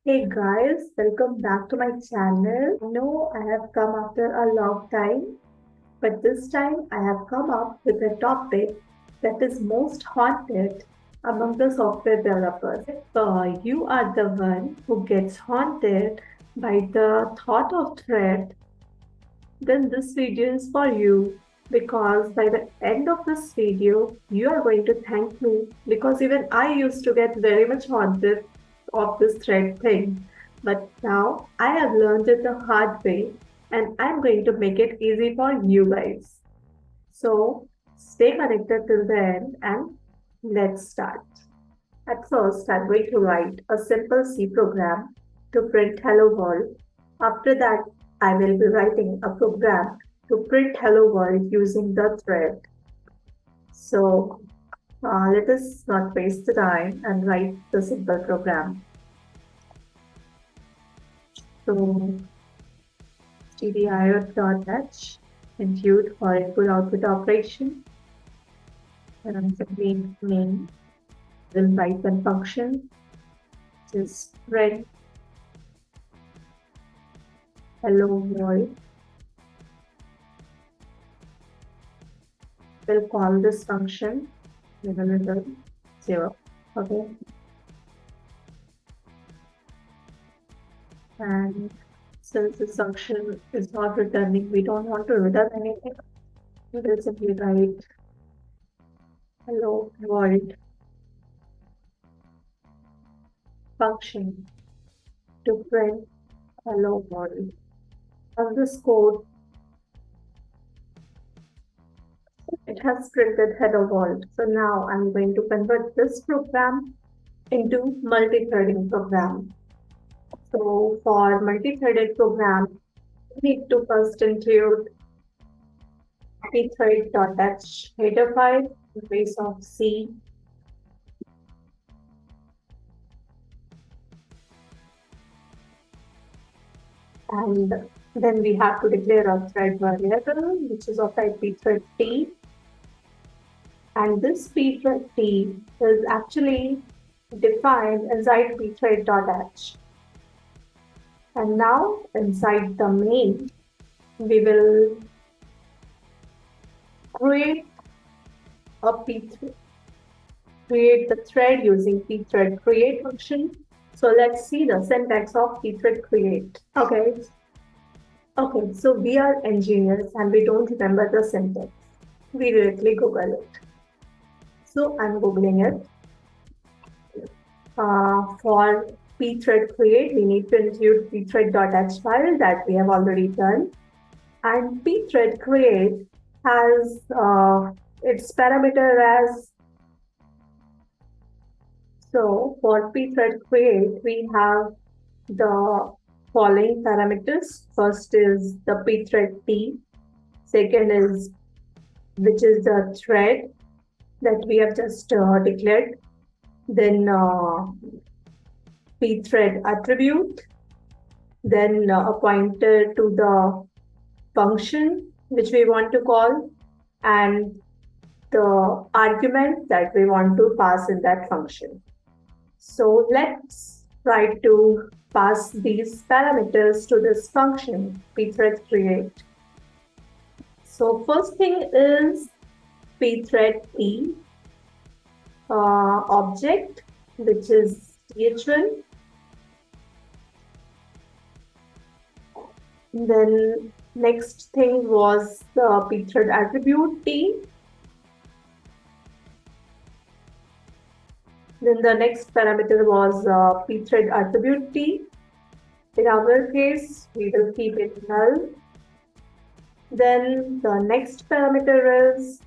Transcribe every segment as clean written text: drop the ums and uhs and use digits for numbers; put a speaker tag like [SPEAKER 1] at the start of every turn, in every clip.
[SPEAKER 1] Hey guys, welcome back to my channel. I know I have come after a long time, but this time I have come up with a topic that is most haunted among the software developers. If you are the one who gets haunted by the thought of threat, then this video is for you because by the end of this video, you are going to thank me because even I used to get very much haunted of this thread thing. But now I have learned it the hard way and I'm going to make it easy for you guys. So stay connected till the end and let's start. At first, I'm going to write a simple C program to print hello world. After that, I will be writing a program to print hello world using the thread. So let us not waste the time and write the simple program. So stdio.h include for input output operation and simply name will write one function which is print hello world. We'll call this function little 0. Okay. And since this function is not returning, we don't want to return anything. We will simply write hello world function to print hello world. On this code, it has printed hello world. So now I'm going to convert this program into multi-threading program. So for multi-threaded program, we need to first include pthread.h header file in place of C. And then we have to declare a thread variable, which is of type pthread t. And this pthread t is actually defined inside pthread.h. And now inside the main, we will create create the thread using pthread create function. So let's see the syntax of pthread create. Okay, so we are engineers and we don't remember the syntax. We directly Google it. So I'm Googling it. For pthread create, we need to include pthread.h file that we have already done. And pthread create has its parameter as, so for pthread create, we have the following parameters. First is the pthread t, second is which is the thread that we have just declared, then pthread attribute, then a pointer to the function which we want to call, and the argument that we want to pass in that function. So let's try to pass these parameters to this function, pthread create. So first thing is pthread t object, which is th1. Then next thing was the pthread attribute t. Then the next parameter was pthread attribute t. In our case, we will keep it null. Then the next parameter is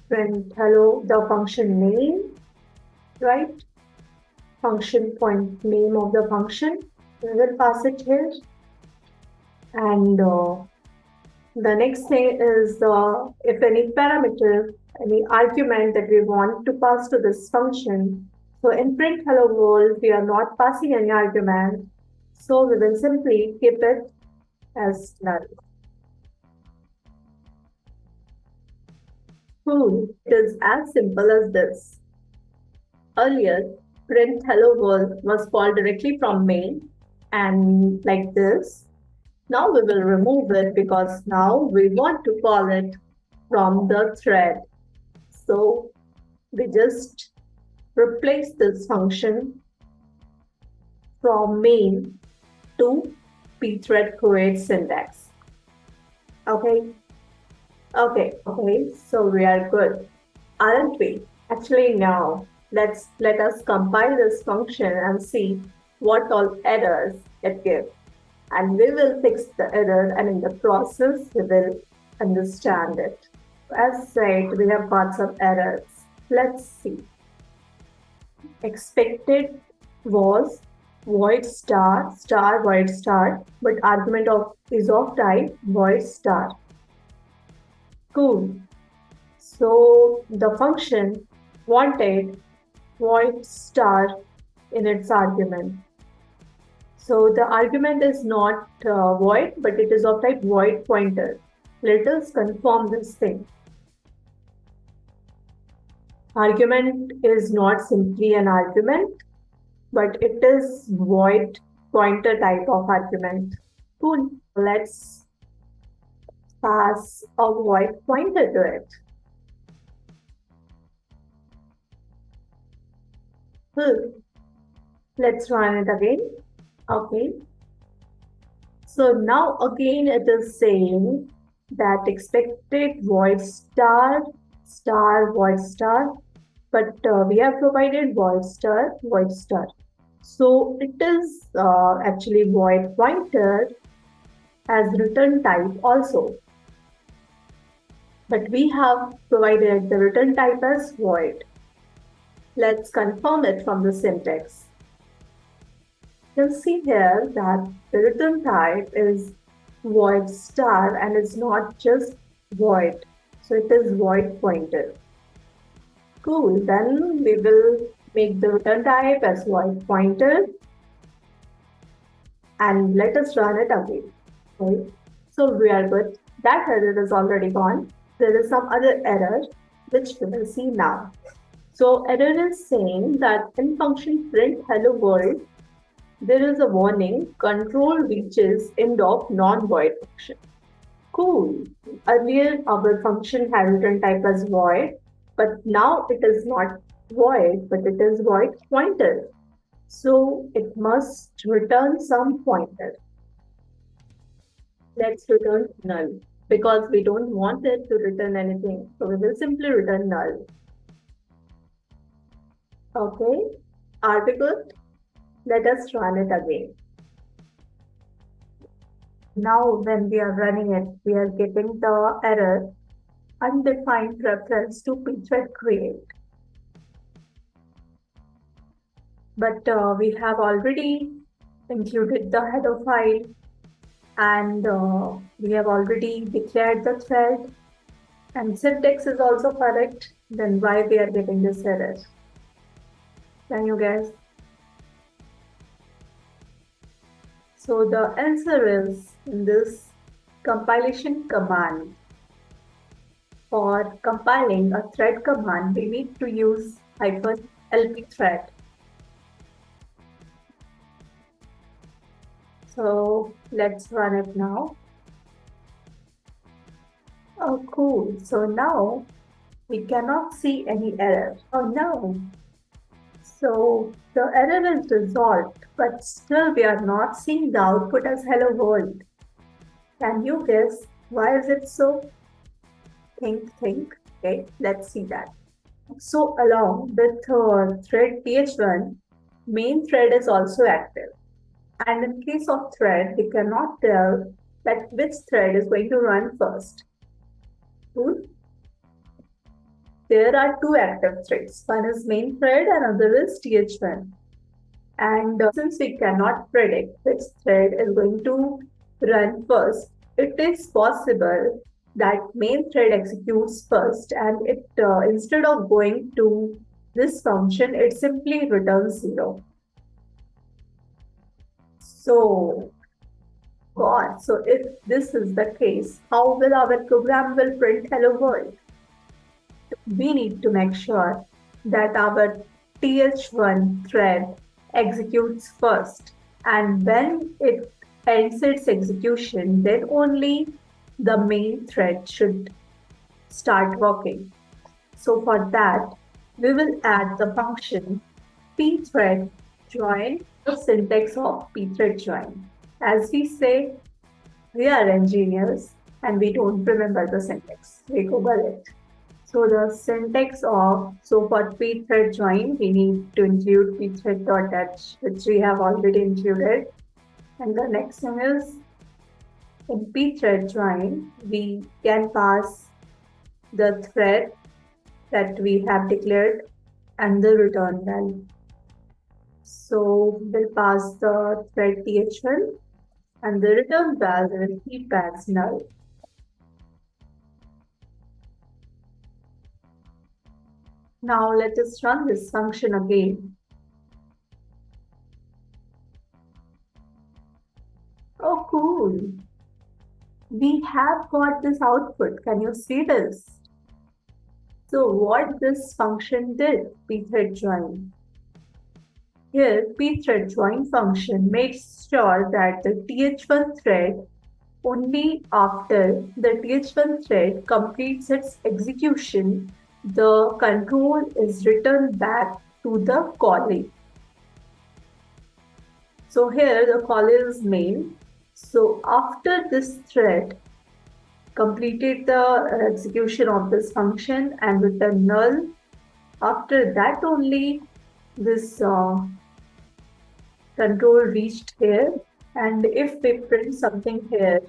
[SPEAKER 1] print hello, the function name, right? Function point name of the function. We will pass it here. And the next thing is if any parameter, any argument that we want to pass to this function. So in print hello world, we are not passing any argument. So we will simply keep it as null. Cool. It is as simple as this. Earlier, print hello world was called directly from main and like this. Now we will remove it because now we want to call it from the thread. So we just replace this function from main to pthread create syntax. Okay, okay, so we are good, aren't we? Actually, now let us compile this function and see what all errors it gives. And we will fix the error, and in the process we will understand it. As said, we have got some errors. Let's see. Expected was void star void star, but argument of is of type void star. Cool. So the function wanted void star in its argument. So the argument is not void, but it is of type void pointer. Let us confirm this thing. Argument is not simply an argument, but it is void pointer type of argument. Cool. Let's pass a void pointer to it. Cool. Let's run it again. Okay. So now again it is saying that expected void star void star, but we have provided void star void star. So it is actually void pointer as return type also. But we have provided the return type as void. Let's confirm it from the syntax. You'll see here that the return type is void star and it's not just void. So it is void pointer. Cool. Then we will make the return type as void pointer and let us run it again. Okay. So we are good. That error is already gone. There is some other error which we will see now. So error is saying that in function print hello world, there is a warning control reaches end of non-void function. Cool. Earlier our function had return type as void, but now it is not void, but it is void pointer. So it must return some pointer. Let's return null because we don't want it to return anything. So we will simply return null. Okay. Are we good? Let us run it again. Now when we are running it, we are getting the error undefined reference to pthread create. But we have already included the header file and we have already declared the thread and syntax is also correct. Then why we are getting this error? Can you guess? So the answer is in this compilation command. For compiling a thread command, we need to use -lp thread. So let's run it now. Oh, cool. So now we cannot see any error. Oh no. So the error is resolved, but still we are not seeing the output as hello world. Can you guess why is it so? Think. Okay, let's see that. So along with thread th1, main thread is also active. And in case of thread, we cannot tell that which thread is going to run first. Cool. There are two active threads. One is main thread and another is th1. And since we cannot predict which thread is going to run first, it is possible that main thread executes first and it instead of going to this function, it simply returns 0. So, God, so if this is the case, how will our program will print hello world? We need to make sure that our th1 thread executes first, and when it ends its execution, then only the main thread should start working. So for that, we will add the function pthread join, the syntax of pthread join. As we say, we are engineers and we don't remember the syntax. We Google it. So the syntax of, so for pthread join, we need to include pthread.h, which we have already included. And the next thing is, in pthread join, we can pass the thread that we have declared and the return value. So we'll pass the thread th1 and the return value will keep as null. Now let us run this function again. Oh, cool. We have got this output. Can you see this? So what this function did, pthread join. Here, pthread join function makes sure that the th1 thread only after the th1 thread completes its execution, the control is returned back to the callee. So here the callee is main. So after this thread completed the execution of this function and return null, after that only this control reached here. And if we print something here,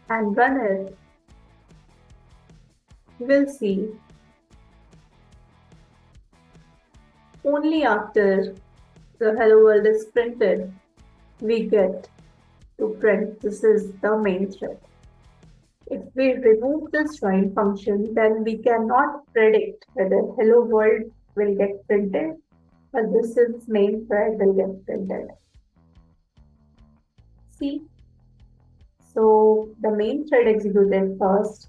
[SPEAKER 1] and run it, we will see only after the hello world is printed, we get to print this is the main thread. If we remove this join function, then we cannot predict whether hello world will get printed or this is main thread will get printed. See, so the main thread executed first.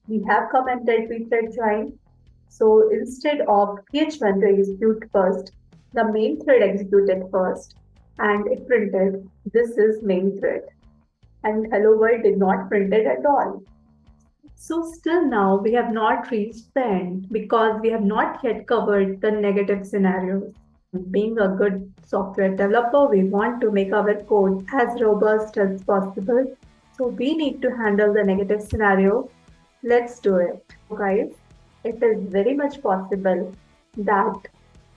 [SPEAKER 1] We have commented pthread join. So instead of th1 to execute first, the main thread executed first and it printed this is main thread. And hello world did not print it at all. So still now we have not reached the end because we have not yet covered the negative scenarios. Being a good software developer, we want to make our code as robust as possible. So we need to handle the negative scenario. Let's do it. Guys, it is very much possible that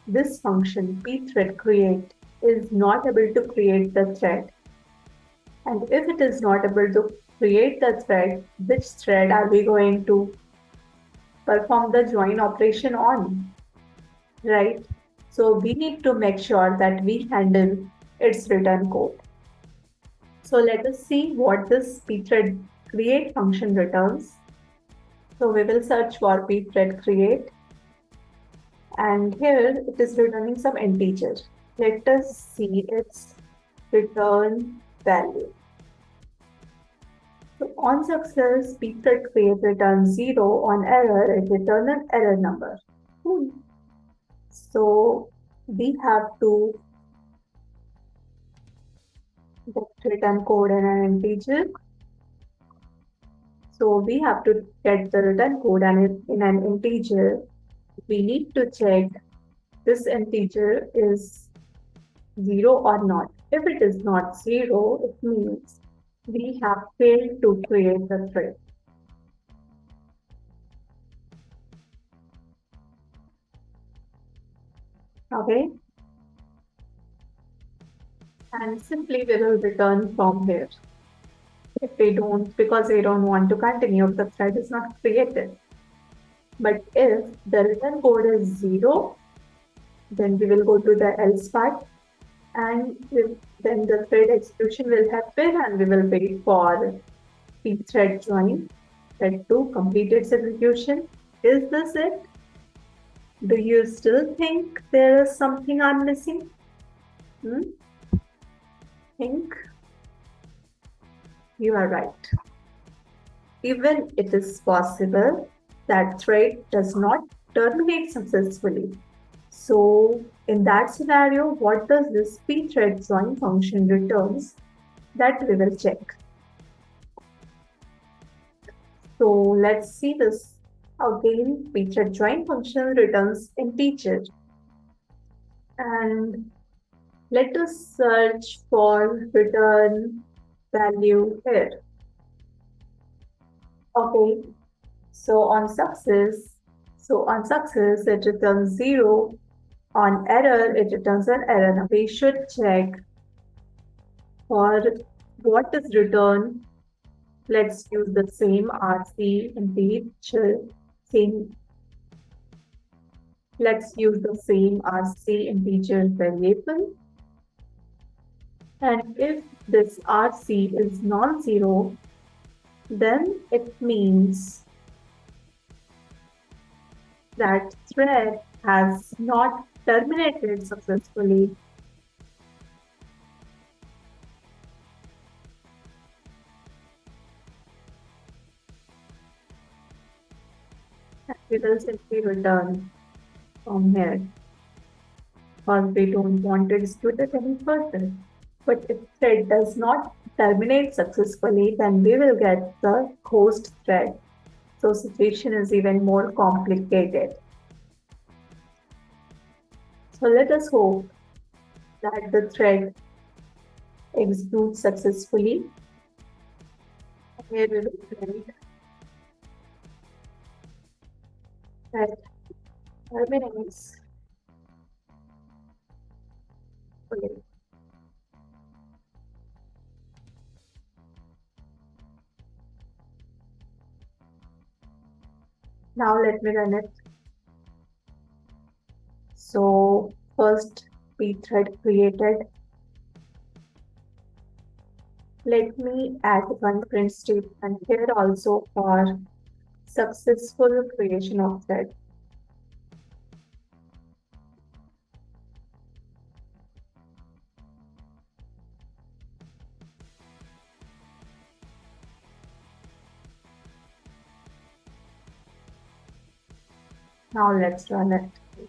[SPEAKER 1] this function pthread create is not able to create the thread. And if it is not able to create the thread, which thread are we going to perform the join operation on? Right? So we need to make sure that we handle its return code. So let us see what this pthread create function returns. So we will search for pthread create. And here it is returning some integer. Let us see its return value. So on success, pthread create returns 0. On error, it returns an error number. So we have to get return code in an integer. So we have to get the return code and in an integer. We need to check this integer is 0 or not. If it is not 0, it means we have failed to create the thread. Okay. And simply we will return from here. If we don't, because we don't want to continue, the thread is not created. But if the return code is 0, then we will go to the else part and then the thread execution will happen and we will wait for pthread join thread to complete its execution. Is this it? Do you still think there is something I'm missing? Think? You are right. Even it is possible that thread does not terminate successfully. So in that scenario, what does this pthread join function returns? That we will check. So let's see this. Again, pthread join function returns integer. And let us search for return value here. Okay, so on success it returns 0. On error, it returns an error. Now we should check for what is returned. Let's use the same RC integer, same. Let's use the same RC integer variable. And if this RC is non-zero, then it means that thread has not terminated successfully. And we will simply return from here because we don't want to dispute it any further. But if thread does not terminate successfully, then we will get the host thread. So situation is even more complicated. So let us hope that the thread executes successfully. Here we will print that terminates. Okay. Now let me run it. So first pthread created. Let me add one print statement here also for successful creation of thread. Now let's run it.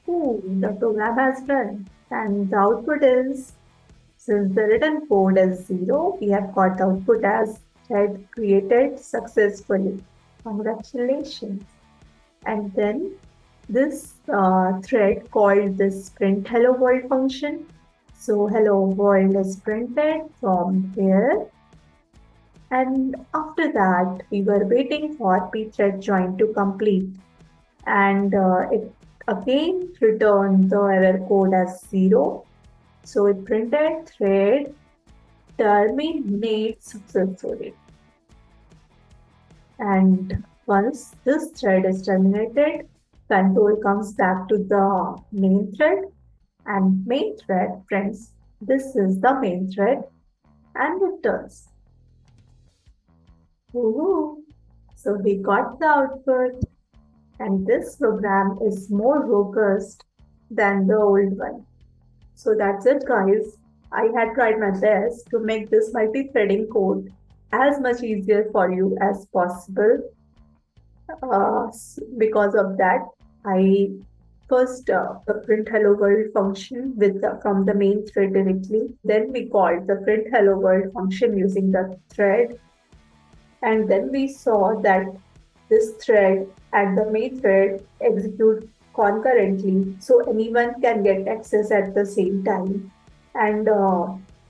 [SPEAKER 1] Ooh, the program has run. And the output is, since the written code is 0, we have got the output as thread created successfully. Congratulations. And then this thread called this print hello world function. So hello world is printed from here. And after that, we were waiting for pthread join to complete. And it again returned the error code as 0. So it printed thread terminate successfully. And once this thread is terminated, control comes back to the main thread, and main thread prints this is the main thread and returns. Woohoo! So we got the output, and this program is more robust than the old one. So that's it, guys. I had tried my best to make this multi-threading code as much easier for you as possible. Because of that, I first the print hello world function from the main thread directly. Then we called the print hello world function using the thread, and then we saw that this thread and the main thread execute concurrently, so anyone can get access at the same time. And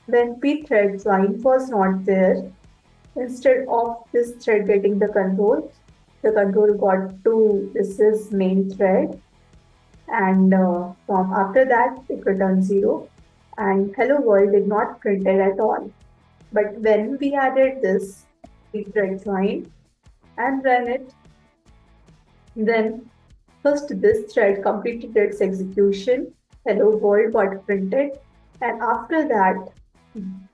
[SPEAKER 1] when pthread join was not there, instead of this thread getting the control got to this is main thread, and from after that it returned 0, and hello world did not print it at all. But when we added this pthread join and ran it, then first this thread completed its execution, hello world got printed, and after that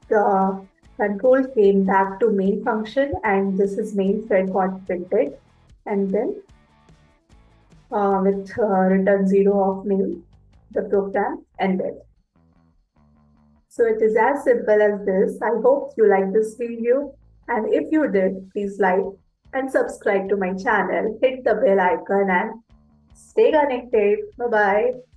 [SPEAKER 1] the control came back to main function, and this is main thread got printed, and then with return 0 of main, the program ended. So it is as simple as this. I hope you like this video, and if you did, please like, and subscribe to my channel. Hit the bell icon and stay connected. Bye bye.